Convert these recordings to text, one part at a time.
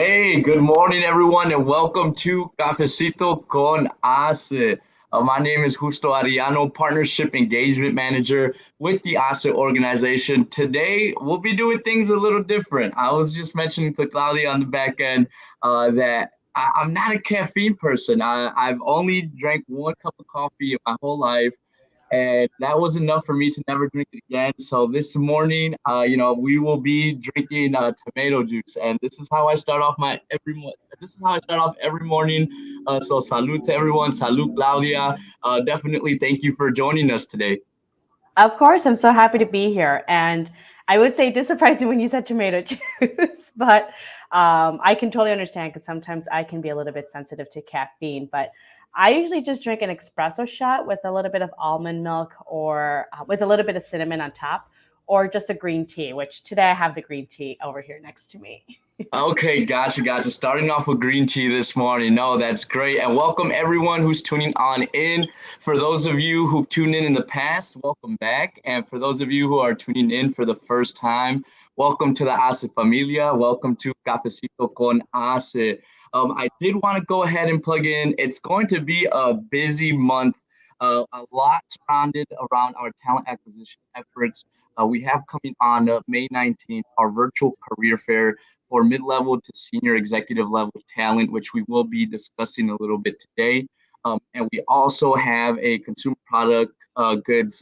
Hey, good morning, everyone, and welcome to Cafecito con HACE. My name is Justo Ariano, Partnership Engagement Manager with the HACE organization. Today, we'll be doing things a little different. I was just mentioning to Claudia on the back end that I'm not a caffeine person. I've only drank one cup of coffee in my whole life, and that was enough for me to never drink it again. So this morning, we will be drinking tomato juice, and this is how I start off my every. This is how I start off every morning. So salute to everyone. Salute, Claudia. Definitely, thank you for joining us today. Of course, I'm so happy to be here. And I would say it did surprise me when you said tomato juice, but I can totally understand because sometimes I can be a little bit sensitive to caffeine. But I usually just drink an espresso shot with a little bit of almond milk or with a little bit of cinnamon on top, or just a green tea, which today I have the green tea over here next to me. Okay, gotcha. Starting off with green tea this morning. No, that's great. And welcome everyone who's tuning on in. For those of you who've tuned in the past, welcome back. And for those of you who are tuning in for the first time, welcome to the ACE Familia. Welcome to Cafecito con ACE. I did want to go ahead and plug in. It's going to be a busy month, a lot surrounded around our talent acquisition efforts. We have coming on May 19th our virtual career fair for mid-level to senior executive level talent, which we will be discussing a little bit today. And we also have a consumer product goods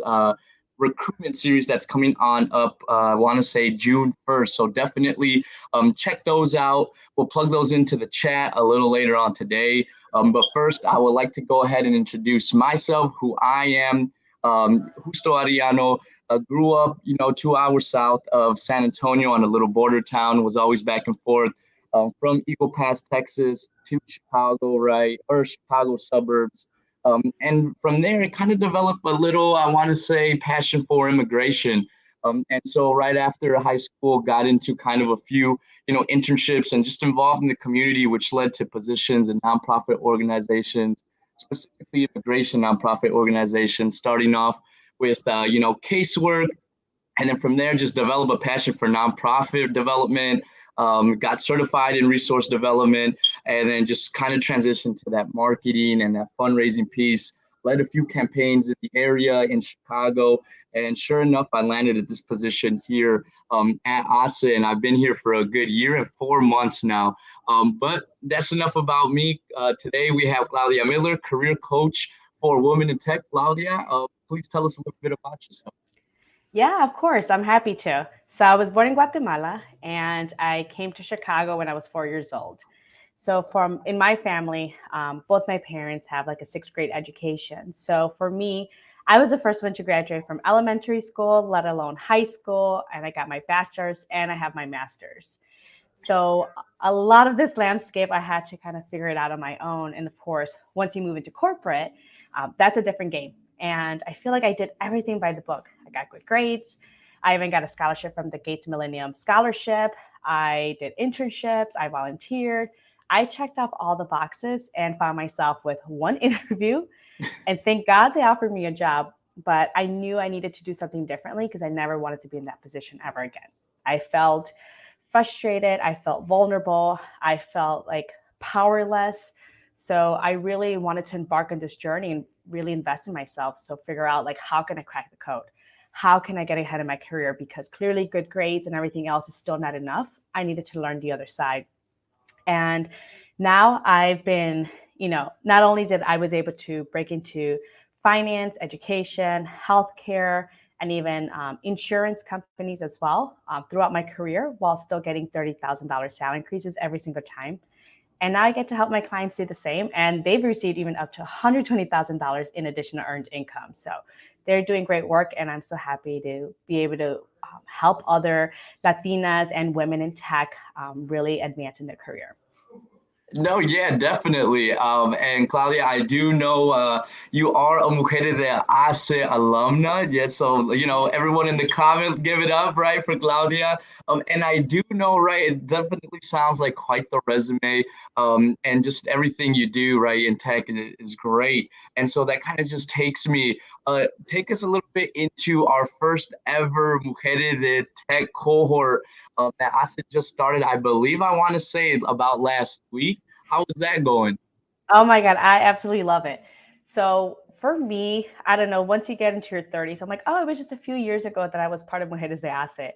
recruitment series that's coming on up, I want to say June 1st. So definitely check those out. We'll plug those into the chat a little later on today. But first, I would like to go ahead and introduce myself, who I am, Justo Ariano. Grew up, 2 hours south of San Antonio on a little border town, was always back and forth from Eagle Pass, Texas to Chicago, right, or Chicago suburbs. And from there, it kind of developed a little, I want to say, passion for immigration. And so right after high school, got into kind of a few, internships and just involved in the community, which led to positions in nonprofit organizations, specifically immigration nonprofit organizations, starting off with casework, and then from there just develop a passion for nonprofit development. Got certified in resource development, and then just kind of transitioned to that marketing and that fundraising piece. Led a few campaigns in the area in Chicago, and sure enough, I landed at this position here at ASA, and I've been here for a good year and 4 months now. But that's enough about me. Today we have Claudia Miller, career coach for Women in Tech. Claudia, please tell us a little bit about yourself. Yeah, of course. I'm happy to. So I was born in Guatemala and I came to Chicago when I was 4 years old. So from in my family, both my parents have like a sixth grade education. So for me, I was the first one to graduate from elementary school, let alone high school, and I got my bachelor's and I have my master's. So a lot of this landscape, I had to kind of figure it out on my own. And of course, once you move into corporate, that's a different game. And I feel like I did everything by the book. I got good grades. I even got a scholarship from the Gates Millennium Scholarship. I did internships. I volunteered. I checked off all the boxes and found myself with one interview. And thank God they offered me a job. But I knew I needed to do something differently because I never wanted to be in that position ever again. I felt frustrated. I felt vulnerable. I felt like powerless. So I really wanted to embark on this journey and really invest in myself. So figure out like how can I crack the code? How can I get ahead in my career? Because clearly good grades and everything else is still not enough. I needed to learn the other side. And now I've been, not only did I was able to break into finance, education, healthcare, and even insurance companies as well throughout my career while still getting $30,000 salary increases every single time. And now I get to help my clients do the same. And they've received even up to $120,000 in additional earned income. So they're doing great work. And I'm so happy to be able to help other Latinas and women in tech really advance in their career. No, yeah, definitely. And Claudia, I do know you are a Mujer de Ace alumna. Yes, so everyone in the comments give it up, right, for Claudia. And I do know, right, it definitely sounds like quite the resume. And just everything you do, right, in tech is great. And so that kind of just take us a little bit into our first ever Mujeres de Tech cohort. That HACE just started, I believe I want to say about last week. How is that going? Oh my God, I absolutely love it. So for me, I don't know, once you get into your 30s, I'm like, oh, it was just a few years ago that I was part of Mujeres de ACE.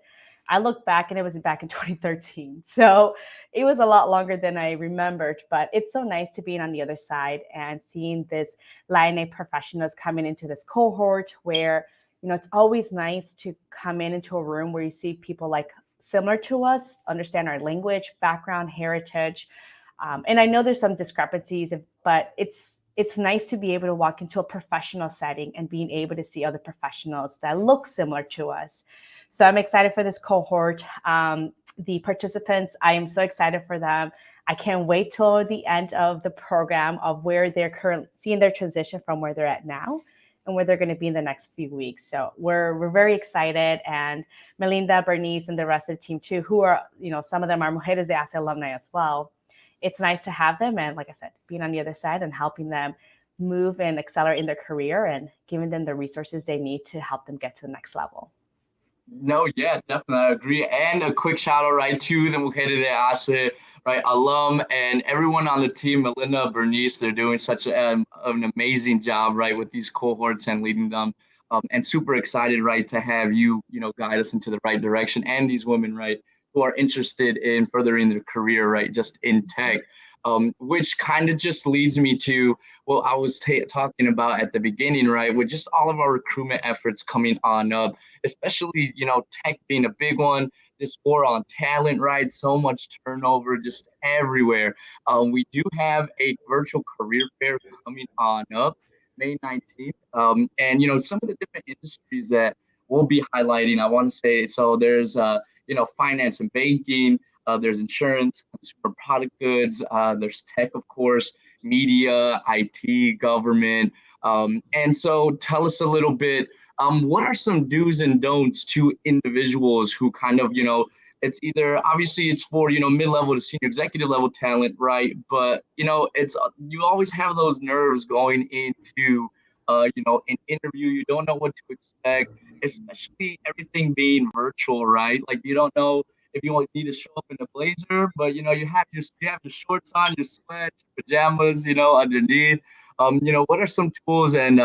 I look back and it was back in 2013. So it was a lot longer than I remembered, but it's so nice to be on the other side and seeing this Line A professionals coming into this cohort where, it's always nice to come into a room where you see people like similar to us, understand our language, background, heritage, and I know there's some discrepancies, but it's nice to be able to walk into a professional setting and being able to see other professionals that look similar to us. So I'm excited for this cohort. The participants, I am so excited for them. I can't wait till the end of the program of where they're currently seeing their transition from where they're at now and where they're going to be in the next few weeks. So we're very excited, and Melinda, Bernice, and the rest of the team too, who are some of them are Mujeres de ACE alumni as well. It's nice to have them, and like I said, being on the other side and helping them move and accelerate in their career and giving them the resources they need to help them get to the next level. No, yeah, definitely, I agree. And a quick shout out, right, to the Mujeres de ACE, right, alum and everyone on the team, Melinda, Bernice, they're doing such an amazing job, right, with these cohorts and leading them. And super excited, right, to have you, guide us into the right direction. And these women, right, who are interested in furthering their career, right, just in tech. Which kind of just leads me to what I was talking about at the beginning, right, with just all of our recruitment efforts coming on up, especially, tech being a big one, this war on talent, right? So much turnover just everywhere. We do have a virtual career fair coming on up May 19th. And, some of the different industries that we'll be highlighting, I want to say, so there's, finance and banking, there's insurance, consumer product goods, there's tech, of course, media, IT, government. And so tell us a little bit, what are some do's and don'ts to individuals who kind of, it's either obviously it's for, mid-level to senior executive level talent, right? But, it's you always have those nerves going into, an interview. You don't know what to expect, especially everything being virtual, right? Like you don't know if you need to show up in a blazer, but you have your shorts on, your sweats, pajamas, underneath. What are some tools and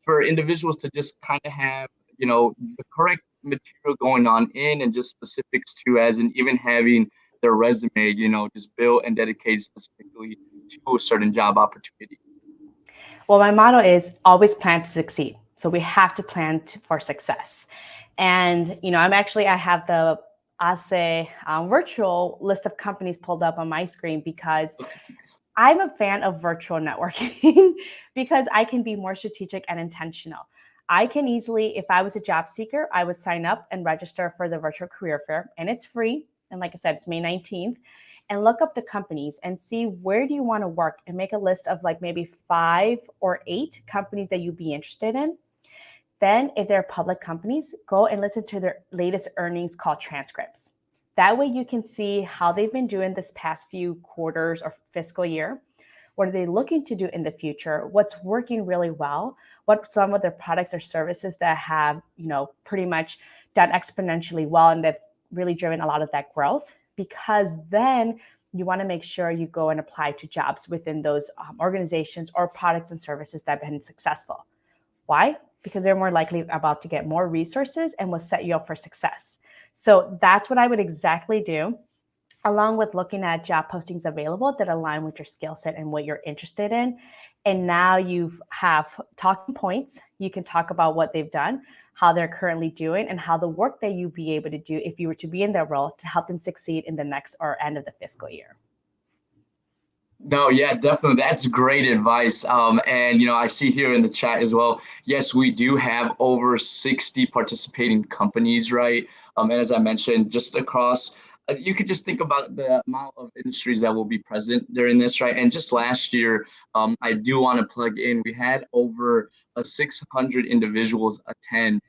for individuals to just kind of have, the correct material going on in and just specifics to as in even having their resume, just built and dedicated specifically to a certain job opportunity. Well, my motto is always plan to succeed. So we have to plan for success. And, I have the ASE virtual list of companies pulled up on my screen because I'm a fan of virtual networking because I can be more strategic and intentional. I can easily, if I was a job seeker, I would sign up and register for the virtual career fair, and it's free. And like I said, it's May 19th. And look up the companies and see where do you want to work and make a list of like maybe 5 or 8 companies that you'd be interested in. Then, if they're public companies, go and listen to their latest earnings call transcripts. That way, you can see how they've been doing this past few quarters or fiscal year. What are they looking to do in the future? What's working really well? What some of their products or services that have, pretty much done exponentially well and they've really driven a lot of that growth? Because then you want to make sure you go and apply to jobs within those organizations or products and services that have been successful. Why? Because they're more likely about to get more resources and will set you up for success. So that's what I would exactly do, along with looking at job postings available that align with your skill set and what you're interested in. And now you have talking points. You can talk about what they've done, how they're currently doing, and how the work that you'd be able to do if you were to be in their role to help them succeed in the next or end of the fiscal year. No, yeah, definitely. That's great advice. And I see here in the chat as well. Yes, we do have over 60 participating companies, right? And as I mentioned, just across, you could just think about the amount of industries that will be present during this, right? And just last year, I do want to plug in. We had over 600 individuals attend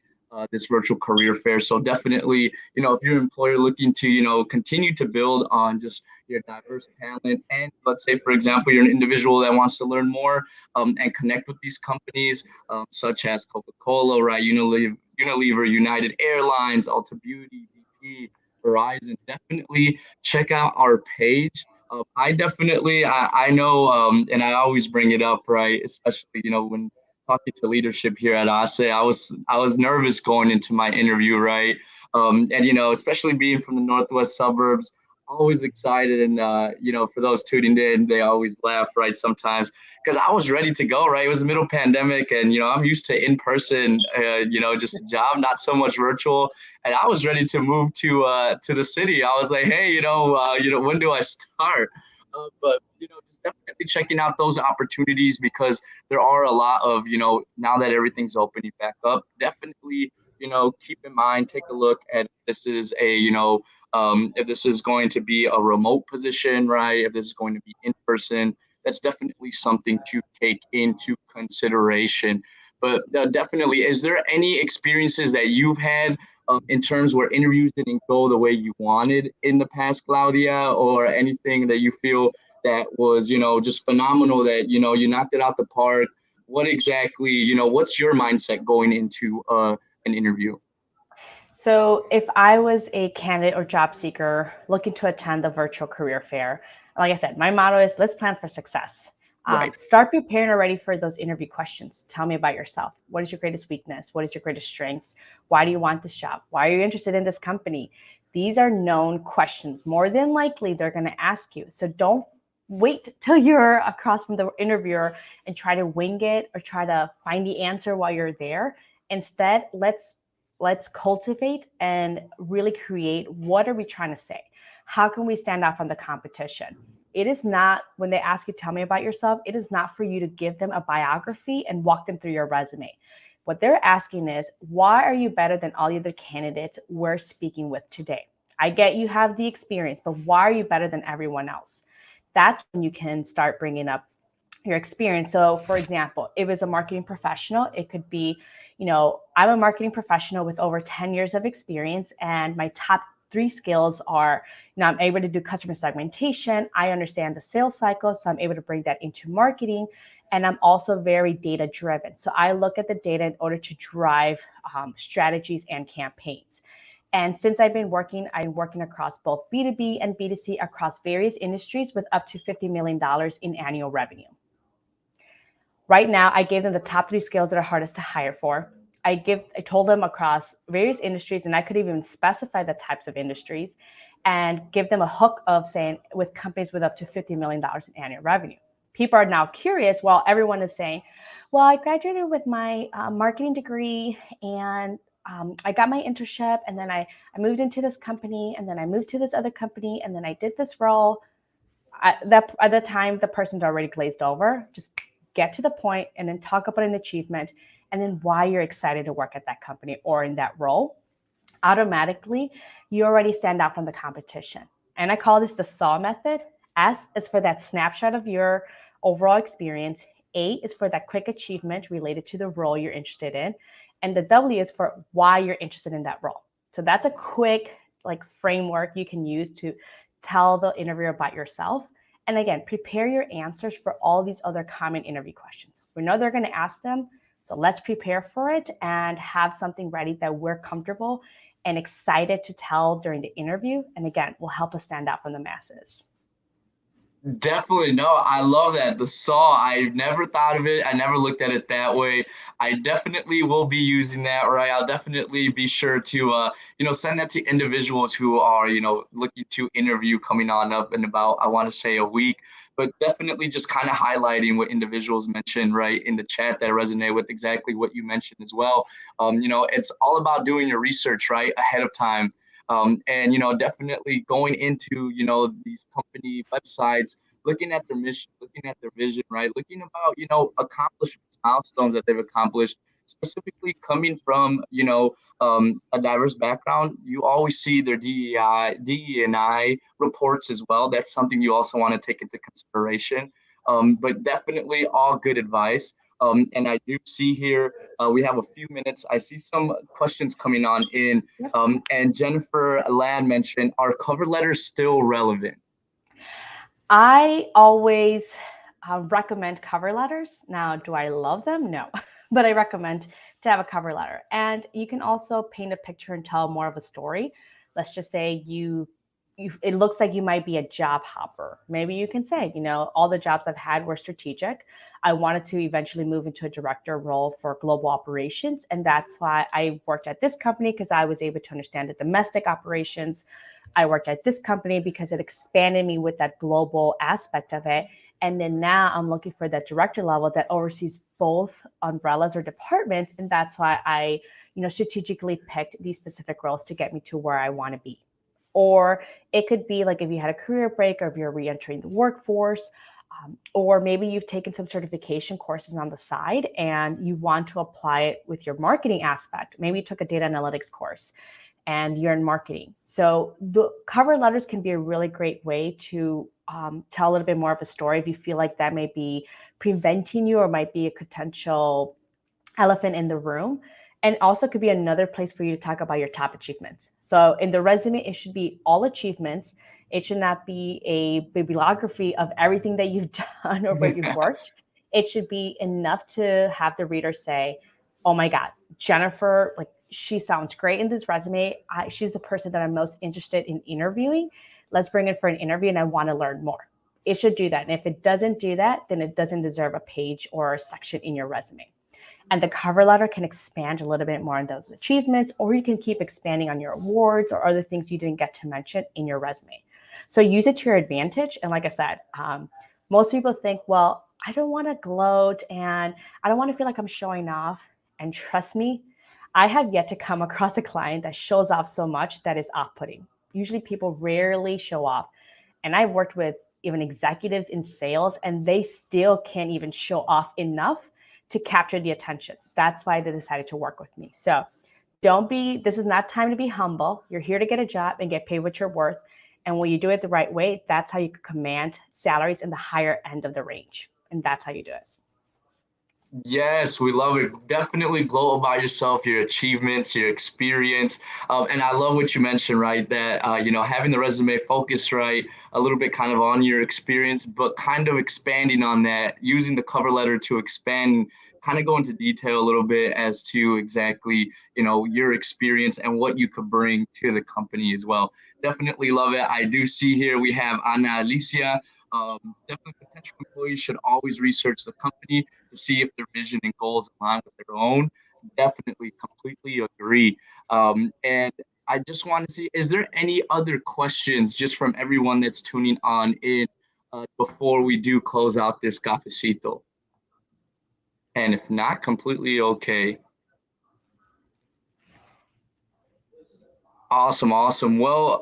this virtual career fair. So definitely, if you're an employer looking to, continue to build on just your diverse talent, and let's say, for example, you're an individual that wants to learn more and connect with these companies such as Coca-Cola, right? Unilever, United Airlines, Ulta Beauty, BP. Verizon, definitely check out our page. I know, and I always bring it up, right? Especially, when talking to leadership here at HACE, I was nervous going into my interview, right? And especially being from the northwest suburbs, always excited, and for those tuning in, they always laugh, right? Sometimes because I was ready to go, right? It was the middle pandemic, and I'm used to in person, just a job, not so much virtual, and I was ready to move to the city. I was like, hey, when do I start? But just definitely checking out those opportunities because there are a lot of now that everything's opening back up. Definitely, keep in mind, take a look at if this is if this is going to be a remote position, right? If this is going to be in person, that's definitely something to take into consideration. But definitely, is there any experiences that you've had in terms where interviews didn't go the way you wanted in the past, Claudia, or anything that you feel that was, just phenomenal that, you knocked it out the park? What exactly, what's your mindset going into an interview? So, if I was a candidate or job seeker looking to attend the virtual career fair, like I said, my motto is let's plan for success. Right. Start preparing already for those interview questions. Tell me about yourself. What is your greatest weakness? What is your greatest strengths? Why do you want this job? Why are you interested in this company? These are known questions. More than likely, they're going to ask you. So don't wait till you're across from the interviewer and try to wing it or try to find the answer while you're there. Instead, let's cultivate and really create what are we trying to say? How can we stand out from the competition? It is not, when they ask you, tell me about yourself, it is not for you to give them a biography and walk them through your resume. What they're asking is, why are you better than all the other candidates we're speaking with today? I get you have the experience, but why are you better than everyone else? That's when you can start bringing up your experience. So, for example, if it's a marketing professional, it could be, I'm a marketing professional with over 10 years of experience, and my top three skills are, I'm able to do customer segmentation. I understand the sales cycle, so I'm able to bring that into marketing. And I'm also very data driven. So I look at the data in order to drive strategies and campaigns. And since I'm working across both B2B and B2C across various industries with up to $50 million in annual revenue. Right now, I gave them the top three skills that are hardest to hire for. I told them across various industries, and I could even specify the types of industries and give them a hook of saying with companies with up to $50 million in annual revenue. People are now curious while everyone is saying, well, I graduated with my marketing degree and I got my internship, and then I moved into this company, and then I moved to this other company, and then I did this role. At the time, the person's already glazed over. Just get to the point and then talk about an achievement and then why you're excited to work at that company or in that role. Automatically, you already stand out from the competition. And I call this the SAW method. S is for that snapshot of your overall experience. A is for that quick achievement related to the role you're interested in. And the W is for why you're interested in that role. So that's a quick framework you can use to tell the interviewer about yourself. And again, prepare your answers for all these other common interview questions. We know they're going to ask them, so let's prepare for it and have something ready that we're comfortable and excited to tell during the interview. And again, will help us stand out from the masses. Definitely. No, I love that. The saw, I never thought of it. I never looked at it that way. I definitely will be using that, right? I'll definitely be sure to, send that to individuals who are, looking to interview coming on up in about, I want to say a week, but definitely just kind of highlighting what individuals mentioned, right, in the chat that resonate with exactly what you mentioned as well. It's all about doing your research, right, ahead of time. And definitely going into these company websites, looking at their mission, looking at their vision, right, looking about accomplishments, milestones that they've accomplished, specifically coming from a diverse background. You always see their DE&I reports as well. That's something you also want to take into consideration. But definitely all good advice. And I do see here we have a few minutes. I see some questions coming on in. And Jennifer Ladd mentioned, are cover letters still relevant? I always recommend cover letters. Now, do I love them? No, but I recommend to have a cover letter. And you can also paint a picture and tell more of a story. let's just say it looks like you might be a job hopper. Maybe you can say, all the jobs I've had were strategic. I wanted to eventually move into a director role for global operations. And that's why I worked at this company, because I was able to understand the domestic operations. I worked at this company because it expanded me with that global aspect of it. And then now I'm looking for that director level that oversees both umbrellas or departments. And that's why I, strategically picked these specific roles to get me to where I want to be. Or it could be like if you had a career break, or if you're re-entering the workforce, or maybe you've taken some certification courses on the side and you want to apply it with your marketing aspect. Maybe you took a data analytics course and you're in marketing. So the cover letters can be a really great way to tell a little bit more of a story if you feel like that may be preventing you or might be a potential elephant in the room. And also could be another place for you to talk about your top achievements. So in the resume, it should be all achievements. It should not be a bibliography of everything that you've done or where you've worked. It should be enough to have the reader say, oh my God, Jennifer, like, she sounds great in this resume. She's the person that I'm most interested in interviewing. Let's bring it for an interview and I want to learn more. It should do that. And if it doesn't do that, then it doesn't deserve a page or a section in your resume. And the cover letter can expand a little bit more on those achievements, or you can keep expanding on your awards or other things you didn't get to mention in your resume. So use it to your advantage. And like I said, most people think, well, I don't want to gloat and I don't want to feel like I'm showing off. And trust me, I have yet to come across a client that shows off so much that is off-putting. Usually people rarely show off. And I've worked with even executives in sales, and they still can't even show off enough to capture the attention. That's why they decided to work with me. So this is not time to be humble. You're here to get a job and get paid what you're worth. And when you do it the right way, that's how you can command salaries in the higher end of the range. And that's how you do it. Yes, we love it. Definitely gloat about yourself, your achievements, your experience. And I love what you mentioned, right? That, having the resume focused, right, a little bit kind of on your experience, but kind of expanding on that, using the cover letter to expand, kind of go into detail a little bit as to exactly, your experience and what you could bring to the company as well. Definitely love it. I do see here we have Ana Alicia. Definitely potential employees should always research the company to see if their vision and goals align with their own. Definitely, completely agree. And I just want to see, is there any other questions just from everyone that's tuning on in before we do close out this cafecito? And if not, completely okay. Awesome, awesome. Well,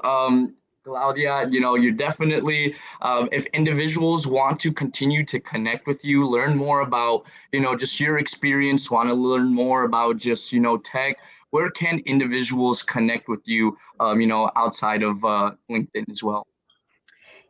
Claudia, you're definitely, if individuals want to continue to connect with you, learn more about, just your experience, want to learn more about just, tech, where can individuals connect with you, outside of LinkedIn as well?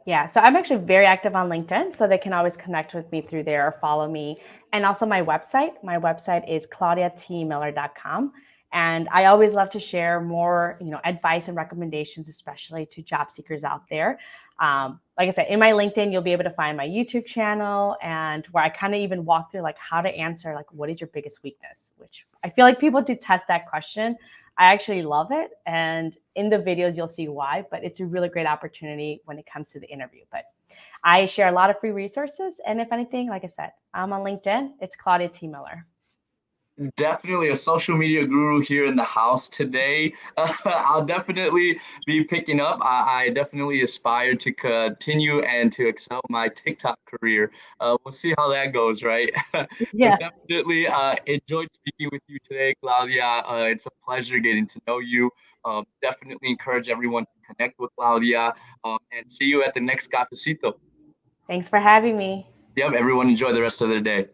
Yeah, so I'm actually very active on LinkedIn, so they can always connect with me through there or follow me. And also my website. My website is claudiatmiller.com. And I always love to share more, advice and recommendations, especially to job seekers out there. Like I said, in my LinkedIn, you'll be able to find my YouTube channel, and where I kind of even walk through like how to answer, like, what is your biggest weakness? Which I feel like people do test that question. I actually love it. And in the videos, you'll see why, but it's a really great opportunity when it comes to the interview. But I share a lot of free resources. And if anything, like I said, I'm on LinkedIn. It's Claudia T. Miller. Definitely a social media guru here in the house today. I'll definitely be picking up. I definitely aspire to continue and to excel my TikTok career. We'll see how that goes, right? But Yeah. definitely enjoyed speaking with you today, Claudia. It's a pleasure getting to know you. Definitely encourage everyone to connect with Claudia, and see you at the next cafecito. Thanks for having me. Yep, everyone enjoy the rest of their day.